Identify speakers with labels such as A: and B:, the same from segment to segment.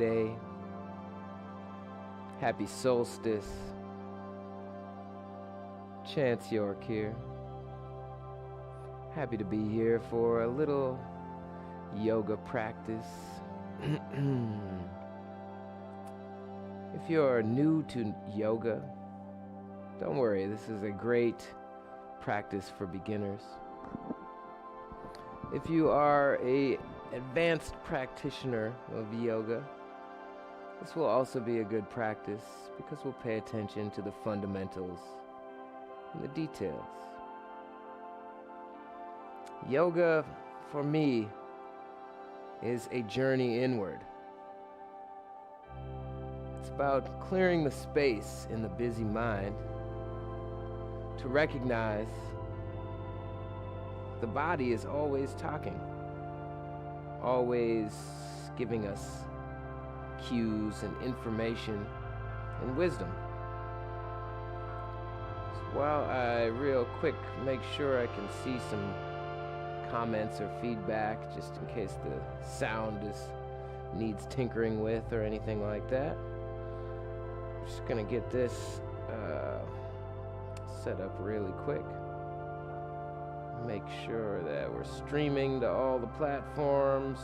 A: Day. Happy solstice. Chance York here. Happy to be here for a little yoga practice. If you're new to yoga, don't worry, this is a great practice for beginners. If you are an advanced practitioner of yoga, this will also be a good practice because we'll pay attention to the fundamentals and the details. Yoga, for me, is a journey inward. It's about clearing the space in the busy mind to recognize the body is always talking, always giving us cues and information and wisdom. So while I real quick make sure I can see some comments or feedback, just in case the sound needs tinkering with or anything like that. I'm just gonna get this set up really quick. Make sure that we're streaming to all the platforms.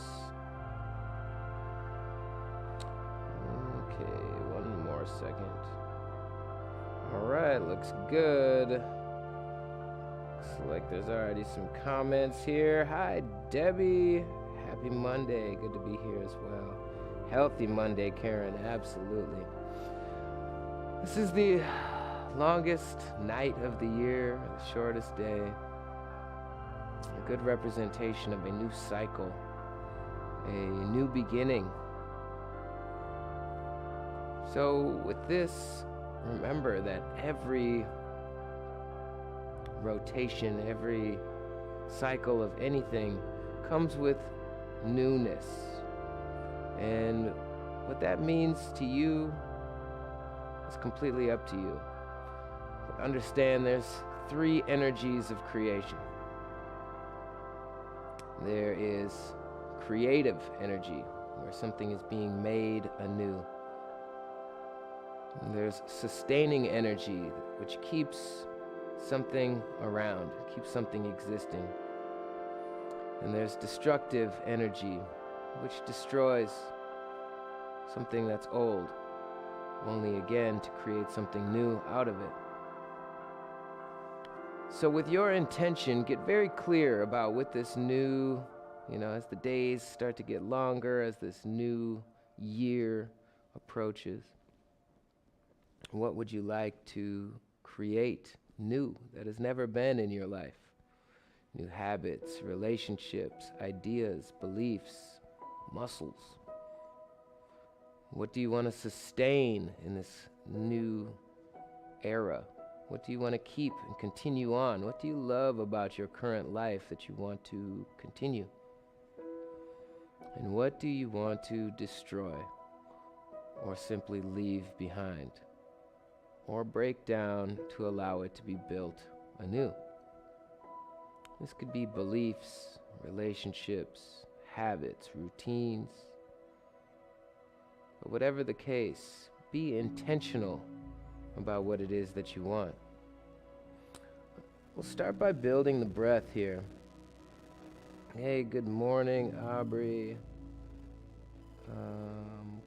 A: Okay, one more second. Alright, looks good. Looks like there's already some comments here. Hi, Debbie. Happy Monday. Good to be here as well. Healthy Monday, Karen. Absolutely. This is the longest night of the year, the shortest day. A good representation of a new cycle, a new beginning. So with this, remember that every rotation, every cycle of anything comes with newness. And what that means to you is completely up to you. But understand there's three energies of creation. There is creative energy, where something is being made anew. And there's sustaining energy, which keeps something around, keeps something existing. And there's destructive energy, which destroys something that's old, only again to create something new out of it. So with your intention, get very clear about what this new, as the days start to get longer, as this new year approaches, what would you like to create new that has never been in your life? New habits, relationships, ideas, beliefs, muscles. What do you want to sustain in this new era? What do you want to keep and continue on? What do you love about your current life that you want to continue? And what do you want to destroy or simply leave behind or break down to allow it to be built anew? This could be beliefs, relationships, habits, routines. But whatever the case, be intentional about what it is that you want. We'll start by building the breath here. Hey, good morning, Aubrey.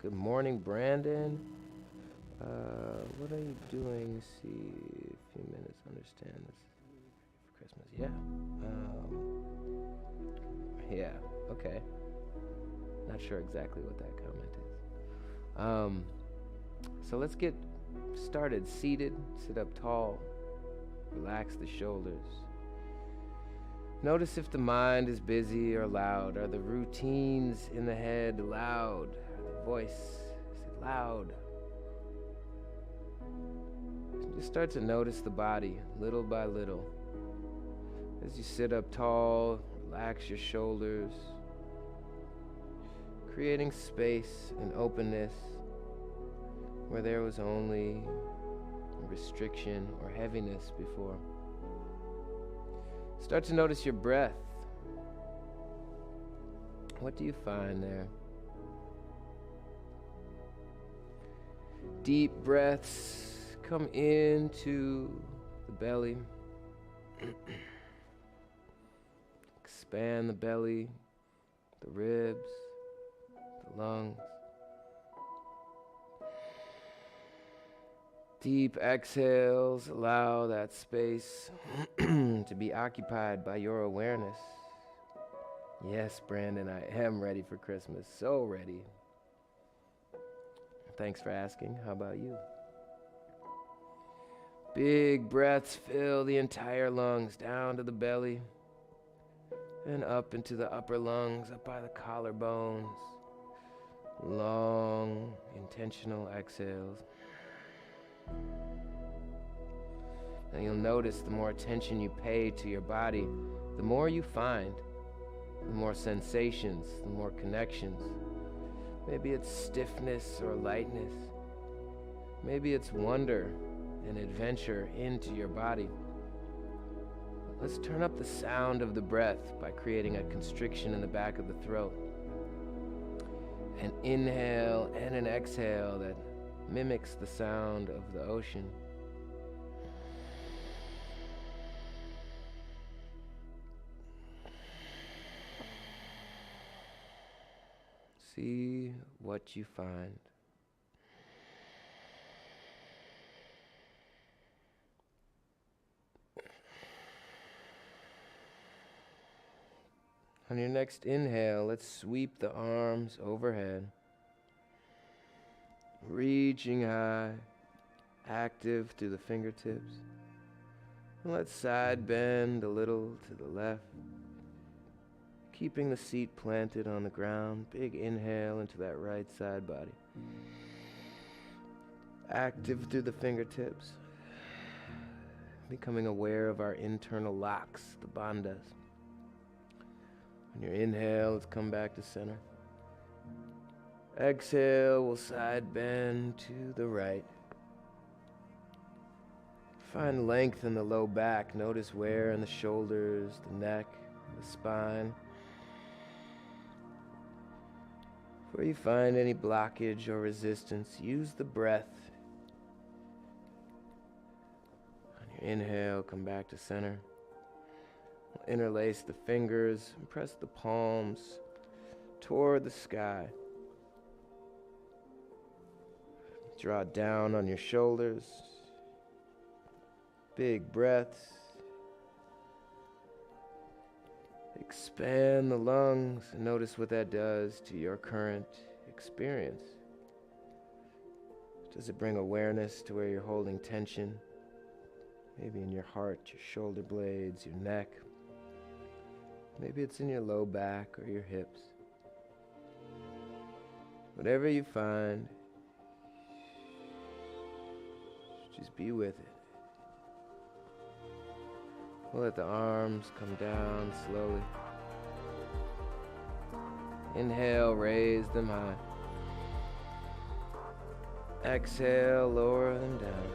A: Good morning, Brandon. What are you doing? See, a few minutes, understand this for Christmas. Yeah. Okay. Not sure exactly what that comment is. So let's get started. Seated, sit up tall, relax the shoulders. Notice if the mind is busy or loud. Are the routines in the head loud? Are the voice, is it loud? Just start to notice the body little by little. As you sit up tall, relax your shoulders, creating space and openness where there was only restriction or heaviness before. Start to notice your breath. What do you find there? Deep breaths come into the belly. Expand the belly, the ribs, the lungs. Deep exhales allow that space to be occupied by your awareness. Yes, Brandon, I am ready for Christmas. So ready. Thanks for asking. How about you? Big breaths fill the entire lungs down to the belly and up into the upper lungs, up by the collarbones. Long, intentional exhales. Now you'll notice the more attention you pay to your body, the more you find, the more sensations, the more connections. Maybe it's stiffness or lightness. Maybe it's wonder and adventure into your body. Let's turn up the sound of the breath by creating a constriction in the back of the throat. An inhale and an exhale that mimics the sound of the ocean. See what you find. On your next inhale, let's sweep the arms overhead, reaching high, active through the fingertips. And let's side bend a little to the left, keeping the seat planted on the ground. Big inhale into that right side body. Active through the fingertips, becoming aware of our internal locks, the bandhas. On your inhale, let's come back to center. Exhale, we'll side bend to the right. Find length in the low back. Notice where in the shoulders, the neck, the spine. Where you find any blockage or resistance, use the breath. On your inhale, come back to center. Interlace the fingers and press the palms toward the sky. Draw down on your shoulders. Big breaths. Expand the lungs and notice what that does to your current experience. Does it bring awareness to where you're holding tension? Maybe in your heart, your shoulder blades, your neck. Maybe it's in your low back or your hips. Whatever you find, just be with it. We'll let the arms come down slowly. Inhale, raise them high. Exhale, lower them down.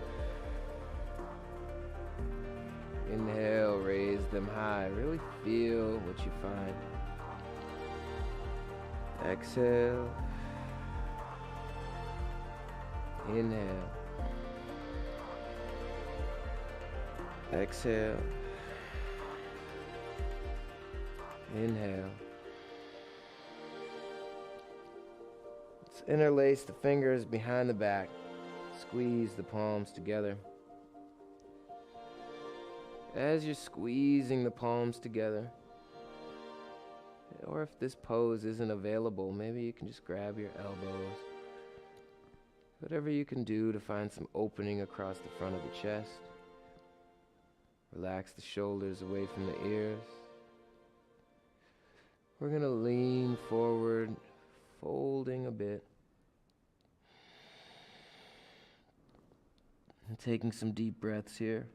A: Inhale, raise them high. Really feel what you find. Exhale. Inhale. Exhale. Inhale. Let's interlace the fingers behind the back. Squeeze the palms together. As you're squeezing the palms together, or if this pose isn't available, maybe you can just grab your elbows. Whatever you can do to find some opening across the front of the chest. Relax the shoulders away from the ears. We're going to lean forward, folding a bit. And taking some deep breaths here.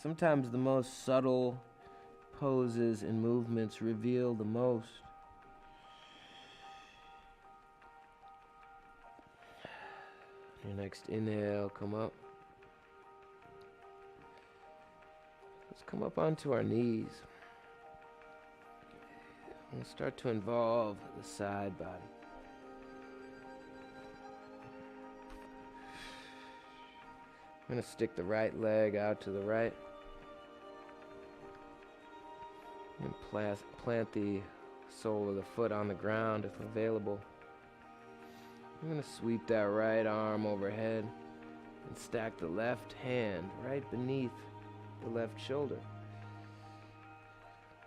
A: Sometimes the most subtle poses and movements reveal the most. Your next inhale, come up. Let's come up onto our knees. We'll start to involve the side body. I'm going to stick the right leg out to the right. And plant the sole of the foot on the ground if available. I'm going to sweep that right arm overhead and stack the left hand right beneath the left shoulder.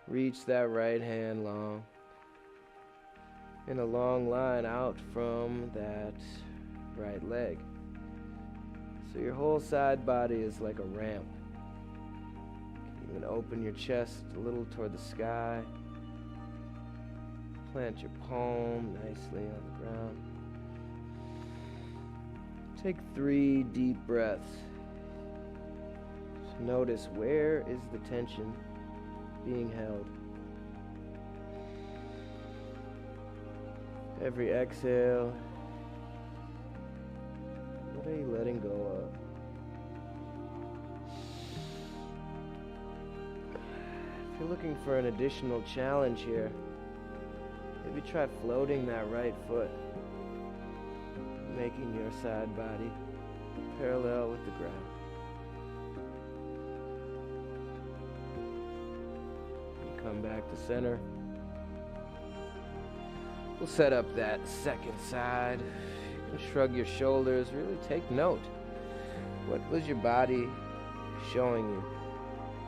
A: Reach that right hand long in a long line out from that right leg. So your whole side body is like a ramp. You can even open your chest a little toward the sky. Plant your palm nicely on the ground. Take 3 deep breaths. Just notice, where is the tension being held? Every exhale, what are you letting go of? If you're looking for an additional challenge here, maybe try floating that right foot, making your side body parallel with the ground. And come back to center. We'll set up that second side. You can shrug your shoulders, really take note. What was your body showing you?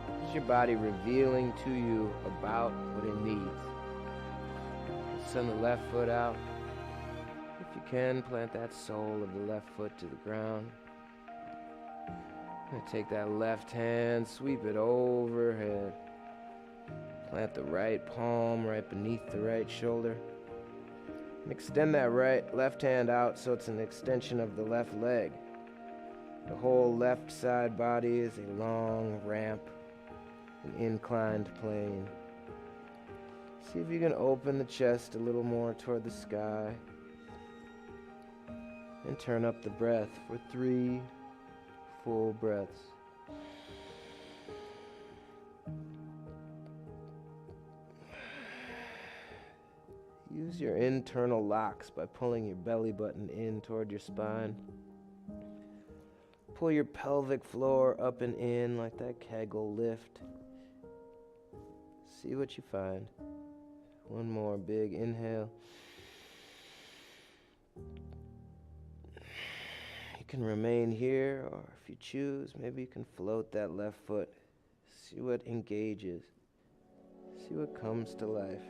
A: What is your body revealing to you about what it needs? Send the left foot out. If you can, plant that sole of the left foot to the ground. And take that left hand, sweep it overhead. Plant the right palm right beneath the right shoulder. And extend that left hand out so it's an extension of the left leg. The whole left side body is a long ramp, an inclined plane. See if you can open the chest a little more toward the sky. And turn up the breath for 3 full breaths. Use your internal locks by pulling your belly button in toward your spine. Pull your pelvic floor up and in like that Kegel lift. See what you find. One more big inhale. You can remain here, or if you choose, maybe you can float that left foot. See what engages. See what comes to life.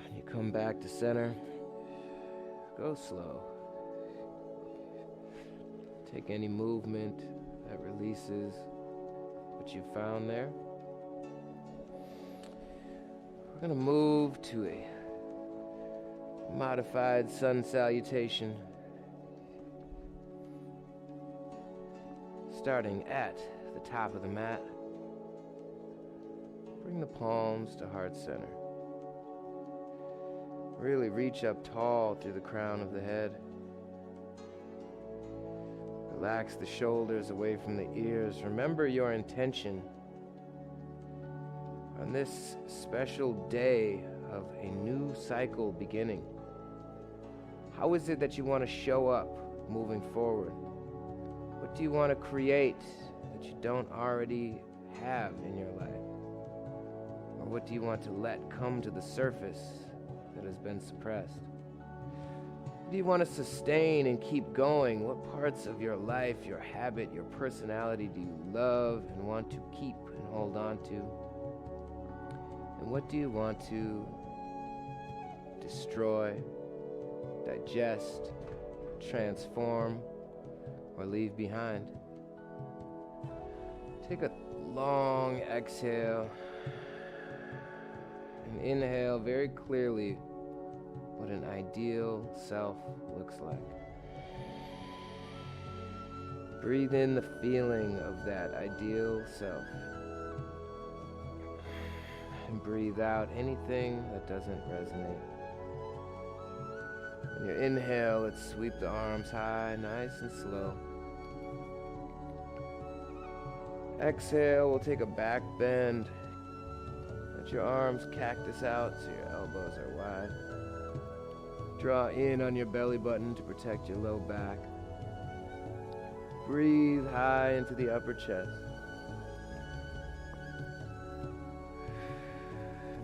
A: When you come back to center, go slow. Take any movement that releases what you found there. We're going to move to a modified Sun Salutation. Starting at the top of the mat, bring the palms to heart center. Really reach up tall through the crown of the head. Relax the shoulders away from the ears. Remember your intention on this special day of a new cycle beginning. How is it that you want to show up moving forward? What do you want to create that you don't already have in your life? Or what do you want to let come to the surface that has been suppressed? What do you want to sustain and keep going? What parts of your life, your habit, your personality do you love and want to keep and hold on to? And what do you want to destroy, digest, transform, or leave behind? Take a long exhale and inhale very clearly what an ideal self looks like. Breathe in the feeling of that ideal self. And breathe out anything that doesn't resonate. When you inhale, let's sweep the arms high, nice and slow. Exhale, we'll take a back bend. Let your arms cactus out so your elbows are wide. Draw in on your belly button to protect your low back. Breathe high into the upper chest.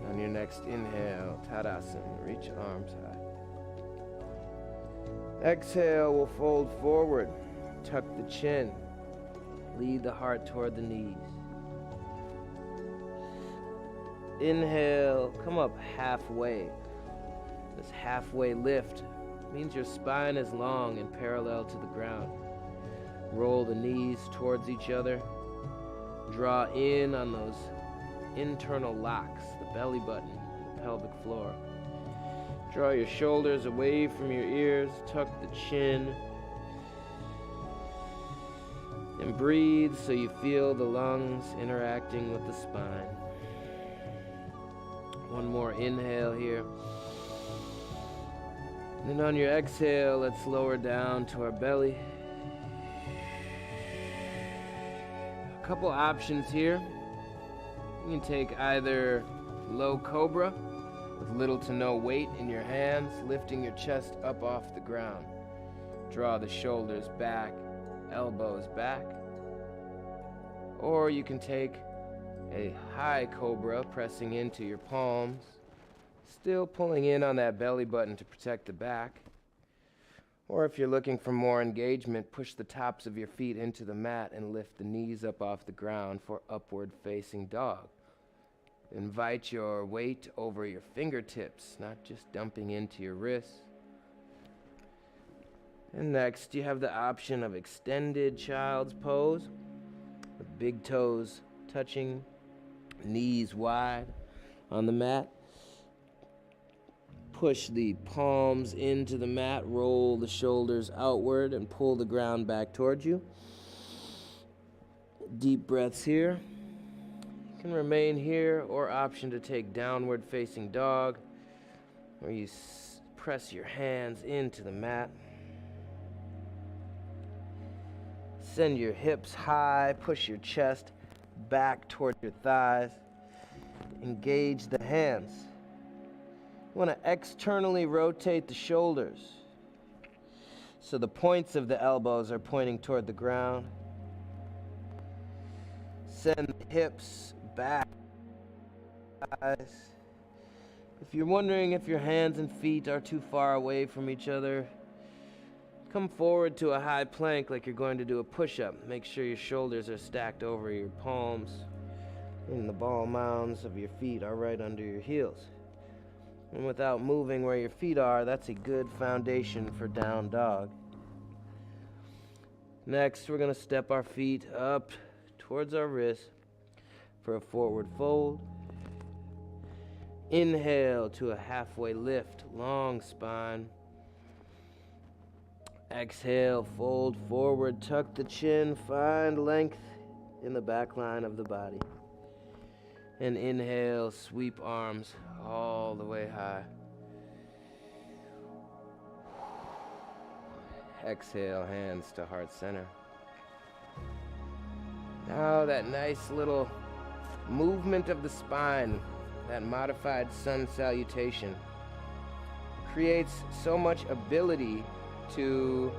A: On your next inhale, Tadasana, reach arms high. Exhale, we'll fold forward, tuck the chin, lead the heart toward the knees. Inhale, come up halfway. This halfway lift means your spine is long and parallel to the ground. Roll the knees towards each other. Draw in on those internal locks, the belly button, and the pelvic floor. Draw your shoulders away from your ears, tuck the chin, and breathe so you feel the lungs interacting with the spine. One more inhale here. And on your exhale, let's lower down to our belly. A couple options here. You can take either low cobra with little to no weight in your hands, lifting your chest up off the ground. Draw the shoulders back, elbows back. Or you can take a high cobra, pressing into your palms, still pulling in on that belly button to protect the back. Or if you're looking for more engagement, push the tops of your feet into the mat and lift the knees up off the ground for upward facing dog. Invite your weight over your fingertips, not just dumping into your wrists. And next, you have the option of extended child's pose, with big toes touching, knees wide on the mat. Push the palms into the mat, roll the shoulders outward, and pull the ground back towards you. Deep breaths here. You can remain here, or option to take downward facing dog, where you press your hands into the mat. Send your hips high, push your chest back toward your thighs. Engage the hands. You want to externally rotate the shoulders so the points of the elbows are pointing toward the ground. Send the hips back. If you're wondering if your hands and feet are too far away from each other, come forward to a high plank like you're going to do a push-up. Make sure your shoulders are stacked over your palms and the ball mounds of your feet are right under your heels. And without moving where your feet are, that's a good foundation for down dog. Next, we're going to step our feet up towards our wrists for a forward fold. Inhale to a halfway lift, long spine. Exhale, fold forward, tuck the chin, find length in the back line of the body. And inhale, sweep arms all the way high. Exhale, hands to heart center. Now that nice little movement of the spine, that modified Sun Salutation, creates so much ability to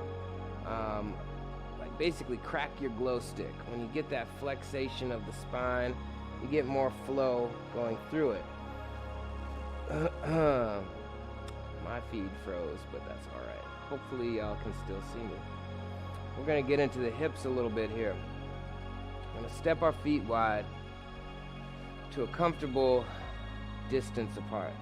A: basically crack your glow stick. When you get that flexation of the spine, you get more flow going through it. My feed froze, but that's all right. Hopefully y'all can still see me. We're going to get into the hips a little bit here. We're going to step our feet wide to a comfortable distance apart.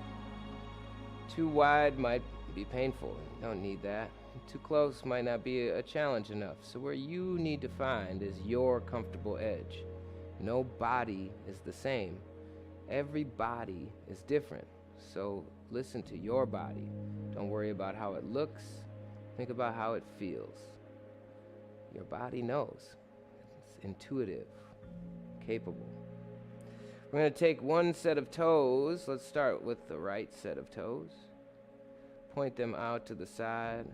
A: Too wide might be painful. You don't need that. Too close might not be a challenge enough. So where you need to find is your comfortable edge. No body is the same. Every body is different. So listen to your body. Don't worry about how it looks. Think about how it feels. Your body knows. It's intuitive, capable. We're going to take one set of toes. Let's start with the right set of toes. Point them out to the side.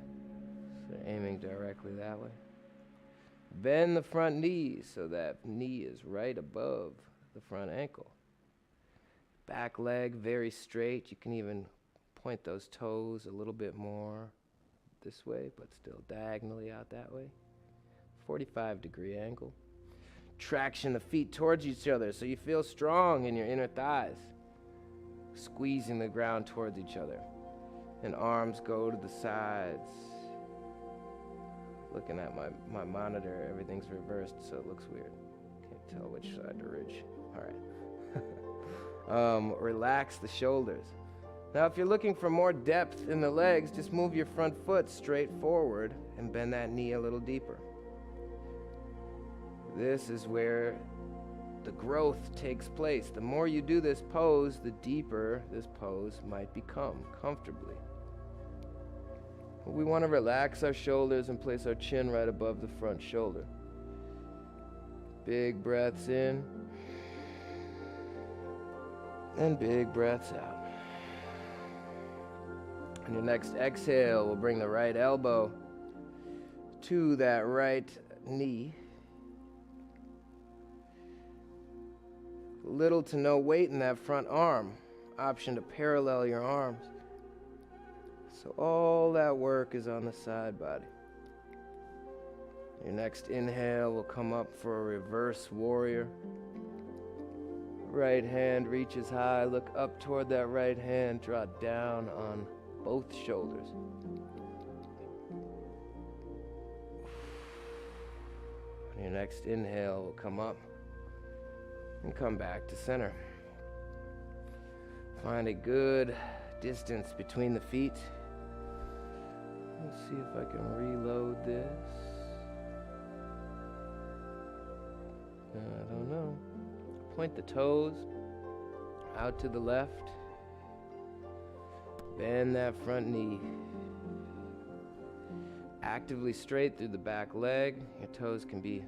A: So they're aiming directly that way. Bend the front knee so that knee is right above the front ankle. Back leg very straight. You can even Point those toes a little bit more this way, but still diagonally out that way. 45-degree angle. Traction the feet towards each other so you feel strong in your inner thighs. Squeezing the ground towards each other. And arms go to the sides. Looking at my monitor, everything's reversed, so it looks weird. Can't tell which side to reach. All right. Relax the shoulders. Now, if you're looking for more depth in the legs, just move your front foot straight forward and bend that knee a little deeper. This is where the growth takes place. The more you do this pose, the deeper this pose might become comfortably. We want to relax our shoulders and place our chin right above the front shoulder. Big breaths in and big breaths out. On your next exhale, we'll bring the right elbow to that right knee. Little to no weight in that front arm. Option to parallel your arms. So all that work is on the side body. Your next inhale will come up for a reverse warrior. Right hand reaches high. Look up toward that right hand. Draw down on both shoulders. On your next inhale will come up and come back to center. Find a good distance between the feet. Let's see if I can reload this. I don't know. Point the toes out to the left. Bend that front knee. Actively straight through the back leg. Your toes can be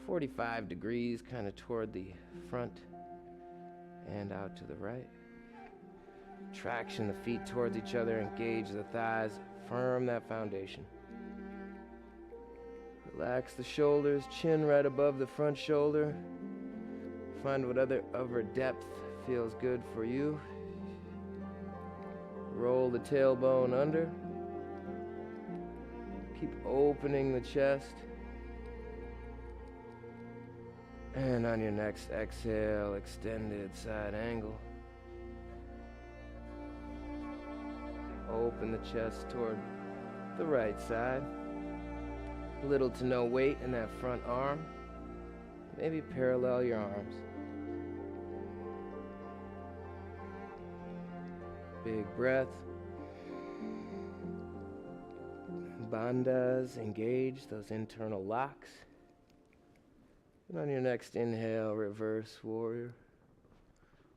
A: 45 degrees, kind of toward the front and out to the right. Traction the feet towards each other, engage the thighs, firm that foundation. Relax the shoulders, chin right above the front shoulder. Find what other depth feels good for you. Roll the tailbone under. Keep opening the chest. And on your next exhale, extended side angle. Open the chest toward the right side. Little to no weight in that front arm. Maybe parallel your arms. Big breath. Bandhas, engage those internal locks. And on your next inhale, reverse warrior.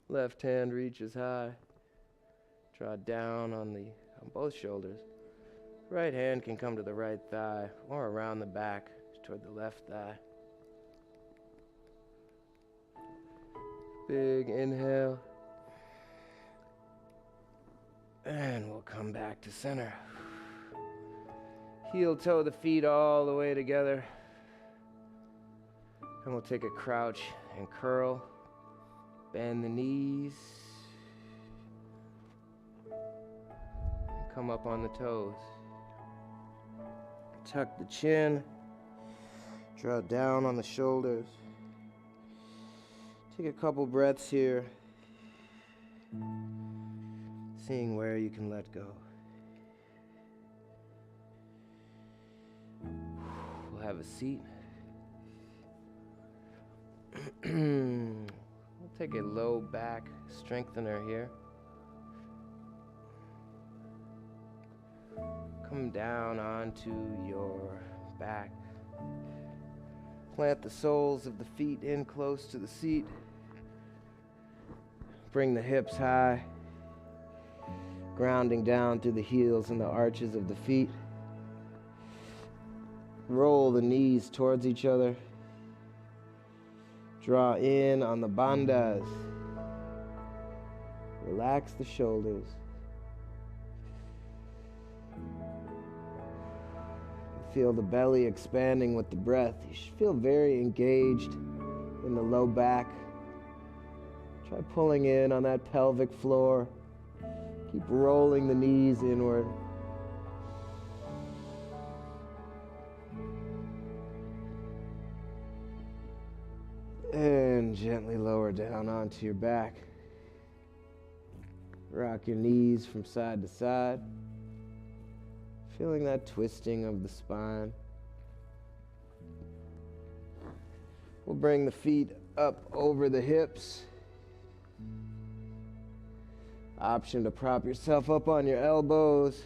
A: Left hand reaches high. Draw down on both shoulders. Right hand can come to the right thigh or around the back toward the left thigh. Big inhale. And we'll come back to center. Heel toe the feet all the way together. And we'll take a crouch and curl. Bend the knees. Come up on the toes. Tuck the chin. Draw down on the shoulders. Take a couple breaths here. Seeing where you can let go. We'll have a seat. We'll take a low back strengthener here. Come down onto your back. Plant the soles of the feet in close to the seat. Bring the hips high. Grounding down through the heels and the arches of the feet. Roll the knees towards each other. Draw in on the bandhas. Relax the shoulders. Feel the belly expanding with the breath. You should feel very engaged in the low back. Try pulling in on that pelvic floor. Keep rolling the knees inward. And gently lower down onto your back. Rock your knees from side to side. Feeling that twisting of the spine. We'll bring the feet up over the hips. Option to prop yourself up on your elbows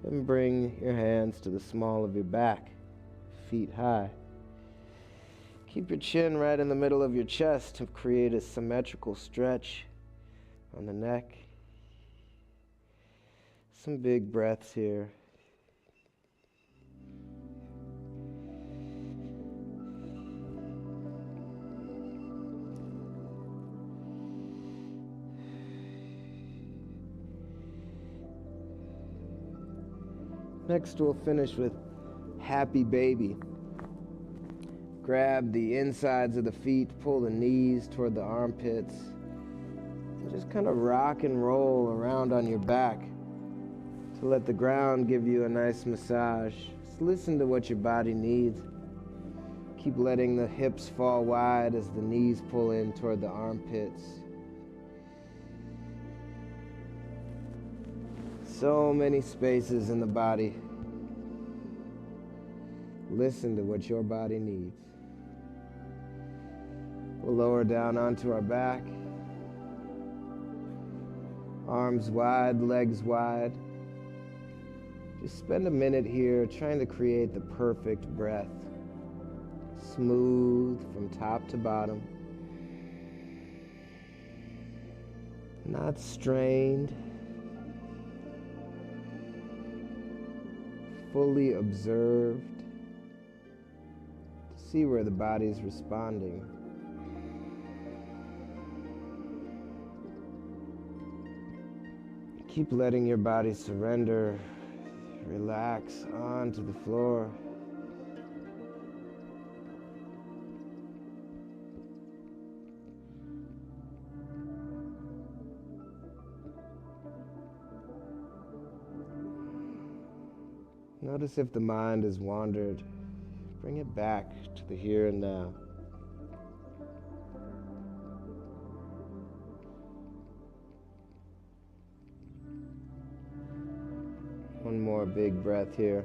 A: and bring your hands to the small of your back, feet high. Keep your chin right in the middle of your chest to create a symmetrical stretch on the neck. Some big breaths here. Next, we'll finish with happy baby. Grab the insides of the feet, pull the knees toward the armpits, and just kind of rock and roll around on your back to let the ground give you a nice massage. Just listen to what your body needs. Keep letting the hips fall wide as the knees pull in toward the armpits. So many spaces in the body. Listen to what your body needs. We'll lower down onto our back. Arms wide, legs wide. Just spend a minute here trying to create the perfect breath. Smooth from top to bottom. Not strained. Fully observed. To see where the body's responding. Keep letting your body surrender, relax onto the floor. Notice if the mind has wandered. Bring it back to the here and now. One more big breath here.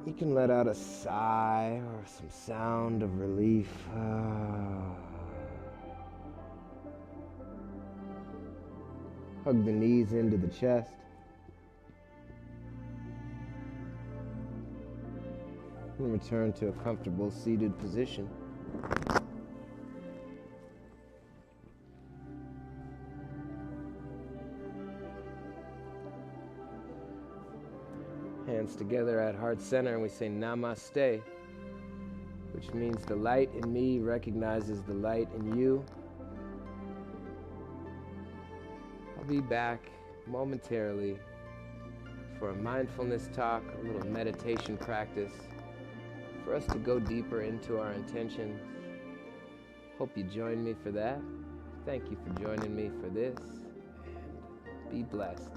A: You can let out a sigh or some sound of relief. Hug the knees into the chest. And return to a comfortable seated position. Hands together at heart center, and we say Namaste, which means the light in me recognizes the light in you. I'll be back momentarily for a mindfulness talk, a little meditation practice, for us to go deeper into our intentions. Hope you join me for that. Thank you for joining me for this, and be blessed.